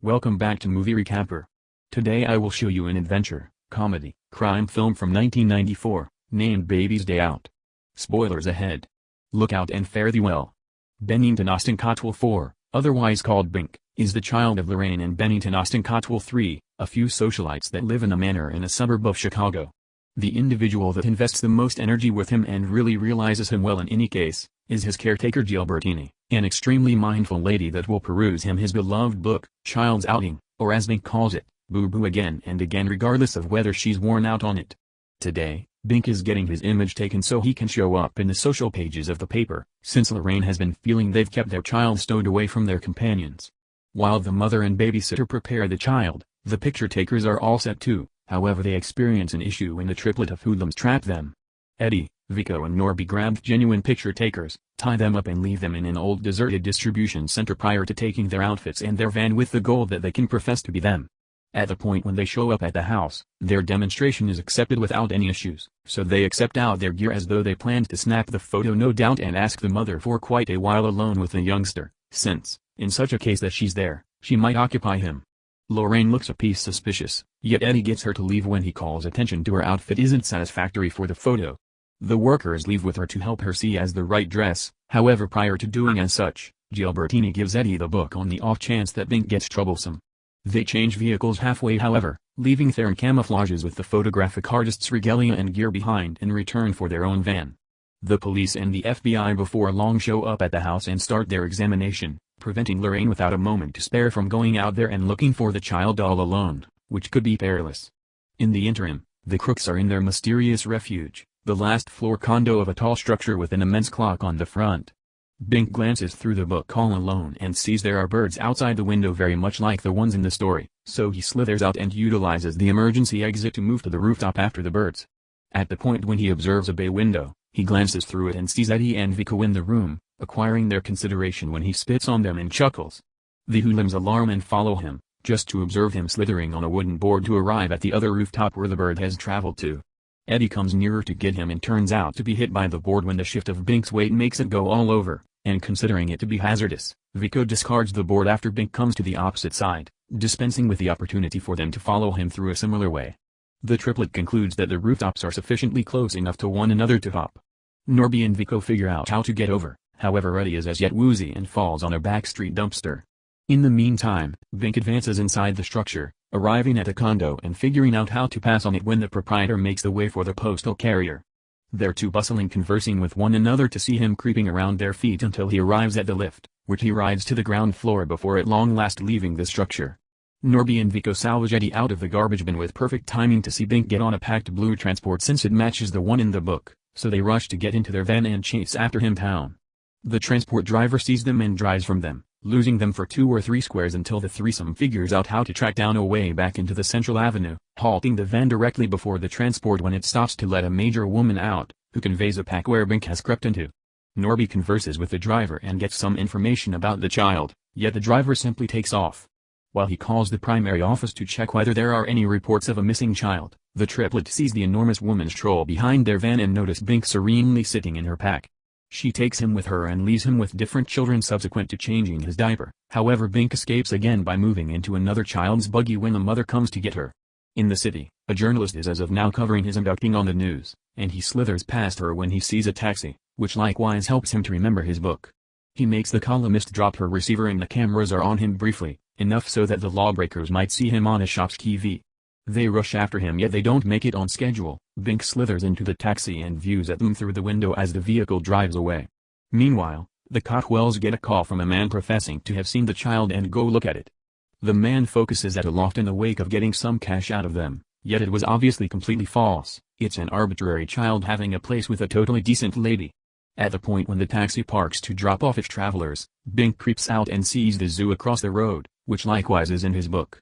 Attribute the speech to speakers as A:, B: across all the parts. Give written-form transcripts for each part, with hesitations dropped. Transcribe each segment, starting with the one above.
A: Welcome back to Movie Recapper. Today I will show you an adventure, comedy, crime film from 1994, named Baby's Day Out. Spoilers ahead. Look out and fare thee well. Bennington Austin Cotwell IV, otherwise called Bink, is the child of Lorraine and Bennington Austin Cotwell III, a few socialites that live in a manor in a suburb of Chicago. The individual that invests the most energy with him and really realizes him well in any case, is his caretaker Gilbertini, an extremely mindful lady that will peruse him his beloved book, Child's Outing, or as Bink calls it, Boo Boo again and again regardless of whether she's worn out on it. Today, Bink is getting his image taken so he can show up in the social pages of the paper, since Lorraine has been feeling they've kept their child stowed away from their companions. While the mother and babysitter prepare the child, the picture takers are all set too, however they experience an issue when the triplet of hoodlums trap them. Eddie, Vico and Norby grab genuine picture takers, tie them up and leave them in an old deserted distribution center prior to taking their outfits and their van with the goal that they can profess to be them. At the point when they show up at the house, their demonstration is accepted without any issues, so they accept out their gear as though they planned to snap the photo no doubt and ask the mother for quite a while alone with the youngster, since, in such a case that she's there, she might occupy him. Lorraine looks a piece suspicious, yet Eddie gets her to leave when he calls attention to her outfit isn't satisfactory for the photo. The workers leave with her to help her see as the right dress, however prior to doing as such, Gilbertini gives Eddie the book on the off chance that Bink gets troublesome. They change vehicles halfway however, leaving Theron camouflages with the photographic artist's regalia and gear behind in return for their own van. The police and the FBI before long show up at the house and start their examination, preventing Lorraine without a moment to spare from going out there and looking for the child all alone, which could be perilous. In the interim, the crooks are in their mysterious refuge, the last floor condo of a tall structure with an immense clock on the front. Bink glances through the book all alone and sees there are birds outside the window very much like the ones in the story, so he slithers out and utilizes the emergency exit to move to the rooftop after the birds. At the point when he observes a bay window, he glances through it and sees Eddie and Vico in the room, acquiring their consideration when he spits on them and chuckles. The hoodlums alarm and follow him, just to observe him slithering on a wooden board to arrive at the other rooftop where the bird has traveled to. Eddie comes nearer to get him and turns out to be hit by the board when the shift of Bink's weight makes it go all over, and considering it to be hazardous, Vico discards the board after Bink comes to the opposite side, dispensing with the opportunity for them to follow him through a similar way. The triplet concludes that the rooftops are sufficiently close enough to one another to hop. Norby and Vico figure out how to get over, however Eddie is as yet woozy and falls on a backstreet dumpster. In the meantime, Bink advances inside the structure, arriving at a condo and figuring out how to pass on it when the proprietor makes the way for the postal carrier. They're too bustling conversing with one another to see him creeping around their feet until he arrives at the lift, which he rides to the ground floor before at long last leaving the structure. Norby and Vico salvage Eddie out of the garbage bin with perfect timing to see Bink get on a packed blue transport since it matches the one in the book, so they rush to get into their van and chase after him town. The transport driver sees them and drives from them, losing them for 2 or 3 squares until the threesome figures out how to track down a way back into the central avenue, halting the van directly before the transport when it stops to let a major woman out, who conveys a pack where Bink has crept into. Norby converses with the driver and gets some information about the child, yet the driver simply takes off. While he calls the primary office to check whether there are any reports of a missing child, the triplet sees the enormous woman stroll behind their van and notice Bink serenely sitting in her pack. She takes him with her and leaves him with different children subsequent to changing his diaper, however Bink escapes again by moving into another child's buggy when the mother comes to get her. In the city, a journalist is as of now covering his abducting on the news, and he slithers past her when he sees a taxi, which likewise helps him to remember his book. He makes the columnist drop her receiver and the cameras are on him briefly, enough so that the lawbreakers might see him on a shop's TV. They rush after him yet they don't make it on schedule. Bink slithers into the taxi and views at them through the window as the vehicle drives away. Meanwhile, the Cotwells get a call from a man professing to have seen the child and go look at it. The man focuses at a loft in the wake of getting some cash out of them, yet it was obviously completely false. It's an arbitrary child having a place with a totally decent lady. At the point when the taxi parks to drop off its travelers, Bink creeps out and sees the zoo across the road, which likewise is in his book.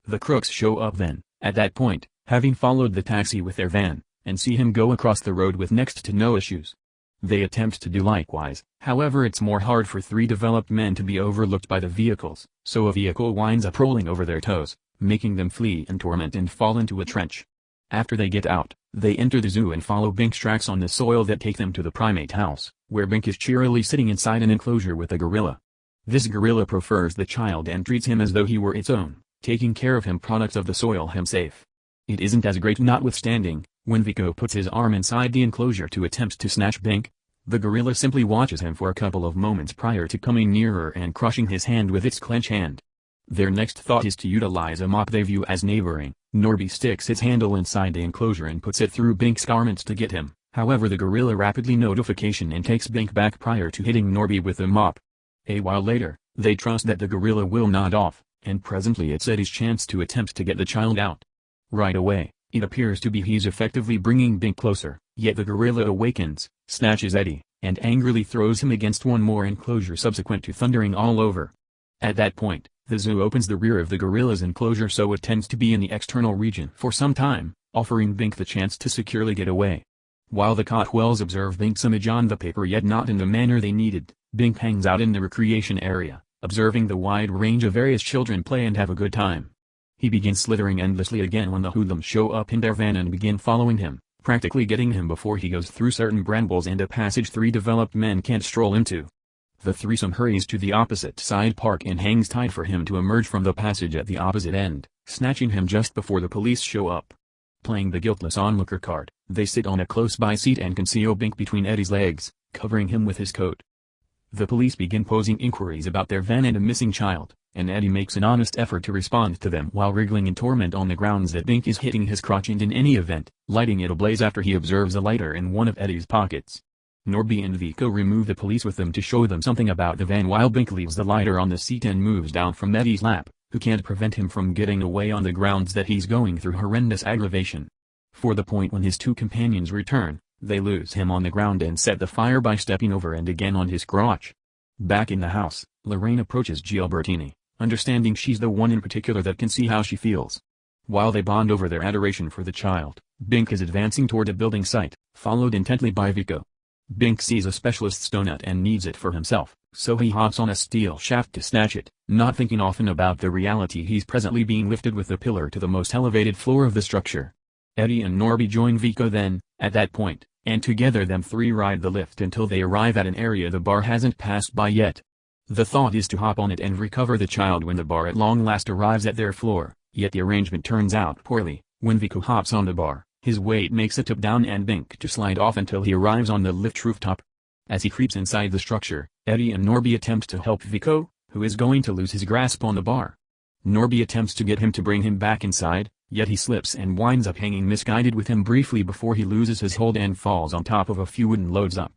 A: The crooks show up then, at that point, having followed the taxi with their van, and see him go across the road with next to no issues. They attempt to do likewise, however it's more hard for 3 developed men to be overlooked by the vehicles, so a vehicle winds up rolling over their toes, making them flee in torment and fall into a trench. After they get out, they enter the zoo and follow Bink's tracks on the soil that take them to the primate house, where Bink is cheerily sitting inside an enclosure with a gorilla. This gorilla prefers the child and treats him as though he were its own, taking care of him, products of the soil, him safe. It isn't as great notwithstanding. When Vico puts his arm inside the enclosure to attempt to snatch Bink, the gorilla simply watches him for a couple of moments prior to coming nearer and crushing his hand with its clenched hand. Their next thought is to utilize a mop they view as neighboring. Norby sticks its handle inside the enclosure and puts it through Bink's garments to get him. However, the gorilla rapidly notification and takes Bink back prior to hitting Norby with the mop. A while later, they trust that the gorilla will nod off, and presently it's Eddie's chance to attempt to get the child out. Right away, it appears to be he's effectively bringing Bink closer, yet the gorilla awakens, snatches Eddie, and angrily throws him against one more enclosure, subsequent to thundering all over. At that point, the zoo opens the rear of the gorilla's enclosure so it tends to be in the external region for some time, offering Bink the chance to securely get away. While the Cotwells observe Bink's image on the paper, yet not in the manner they needed, Bink hangs out in the recreation area, observing the wide range of various children play and have a good time. He begins slithering endlessly again when the hoodlums show up in their van and begin following him, practically getting him before he goes through certain brambles and a passage 3 developed men can't stroll into. The threesome hurries to the opposite side park and hangs tight for him to emerge from the passage at the opposite end, snatching him just before the police show up. Playing the guiltless onlooker card, they sit on a close-by seat and conceal Bink between Eddie's legs, covering him with his coat. The police begin posing inquiries about their van and a missing child, and Eddie makes an honest effort to respond to them while wriggling in torment on the grounds that Bink is hitting his crotch and in any event, lighting it ablaze after he observes a lighter in one of Eddie's pockets. Norby and Vico remove the police with them to show them something about the van while Bink leaves the lighter on the seat and moves down from Eddie's lap, who can't prevent him from getting away on the grounds that he's going through horrendous aggravation. For the point when his two companions return, they lose him on the ground and set the fire by stepping over and again on his crotch. Back in the house, Lorraine approaches Gilbertini, understanding she's the one in particular that can see how she feels. While they bond over their adoration for the child, Bink is advancing toward a building site, followed intently by Vico. Bink sees a specialist's donut and needs it for himself, so he hops on a steel shaft to snatch it, not thinking often about the reality he's presently being lifted with the pillar to the most elevated floor of the structure. Eddie and Norby join Vico then, at that point, and together them three ride the lift until they arrive at an area the bar hasn't passed by yet. The thought is to hop on it and recover the child when the bar at long last arrives at their floor, yet the arrangement turns out poorly. When Vico hops on the bar, his weight makes it tip down and Bink to slide off until he arrives on the lift rooftop. As he creeps inside the structure, Eddie and Norby attempt to help Vico, who is going to lose his grasp on the bar. Norby attempts to get him to bring him back inside, yet he slips and winds up hanging misguided with him briefly before he loses his hold and falls on top of a few wooden loads up.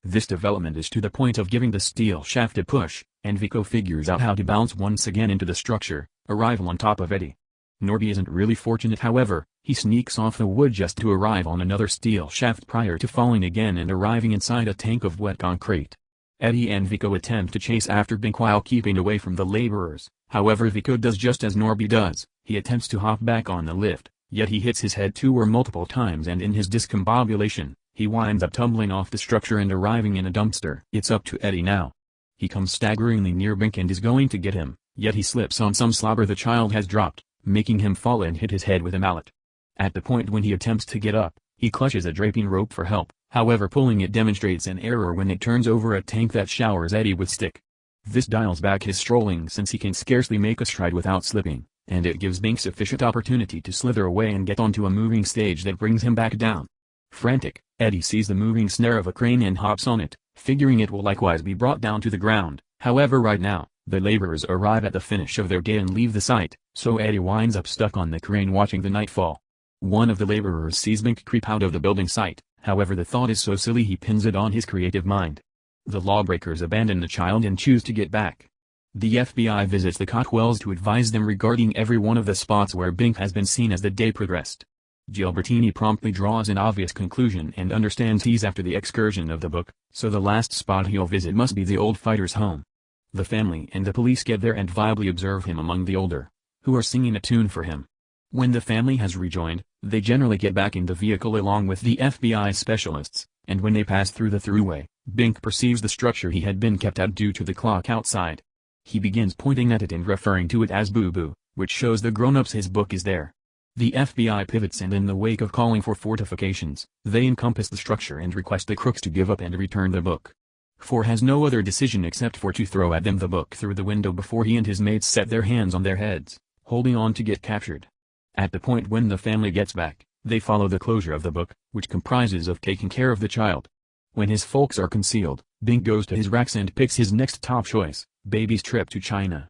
A: This development is to the point of giving the steel shaft a push, and Vico figures out how to bounce once again into the structure, arrival on top of Eddie. Norby isn't really fortunate, however, he sneaks off the wood just to arrive on another steel shaft prior to falling again and arriving inside a tank of wet concrete. Eddie and Vico attempt to chase after Bink while keeping away from the laborers, however Vico does just as Norby does, he attempts to hop back on the lift, yet he hits his head 2 or multiple times and in his discombobulation, he winds up tumbling off the structure and arriving in a dumpster. It's up to Eddie now. He comes staggeringly near Bink and is going to get him, yet he slips on some slobber the child has dropped, making him fall and hit his head with a mallet. At the point when he attempts to get up, he clutches a draping rope for help, however pulling it demonstrates an error when it turns over a tank that showers Eddie with stick. This dials back his strolling since he can scarcely make a stride without slipping, and it gives Bink sufficient opportunity to slither away and get onto a moving stage that brings him back down. Frantic, Eddie sees the moving snare of a crane and hops on it, figuring it will likewise be brought down to the ground. However, right now, the laborers arrive at the finish of their day and leave the site, so Eddie winds up stuck on the crane watching the nightfall. One of the laborers sees Bink creep out of the building site, however the thought is so silly he pins it on his creative mind. The lawbreakers abandon the child and choose to get back. The FBI visits the Cotwells to advise them regarding every one of the spots where Bink has been seen as the day progressed. Gilbertini promptly draws an obvious conclusion and understands he's after the excursion of the book, so the last spot he'll visit must be the old fighter's home. The family and the police get there and viably observe him among the older, who are singing a tune for him. When the family has rejoined, they generally get back in the vehicle along with the FBI specialists, and when they pass through the throughway, Bink perceives the structure he had been kept at due to the clock outside. He begins pointing at it and referring to it as Boo-Boo, which shows the grown-ups his book is there. The FBI pivots and in the wake of calling for fortifications, they encompass the structure and request the crooks to give up and return the book. 4 has no other decision except for to throw at them the book through the window before he and his mates set their hands on their heads, holding on to get captured. At the point when the family gets back, they follow the closure of the book, which comprises of taking care of the child. When his folks are concealed, Bing goes to his racks and picks his next top choice, baby's trip to China.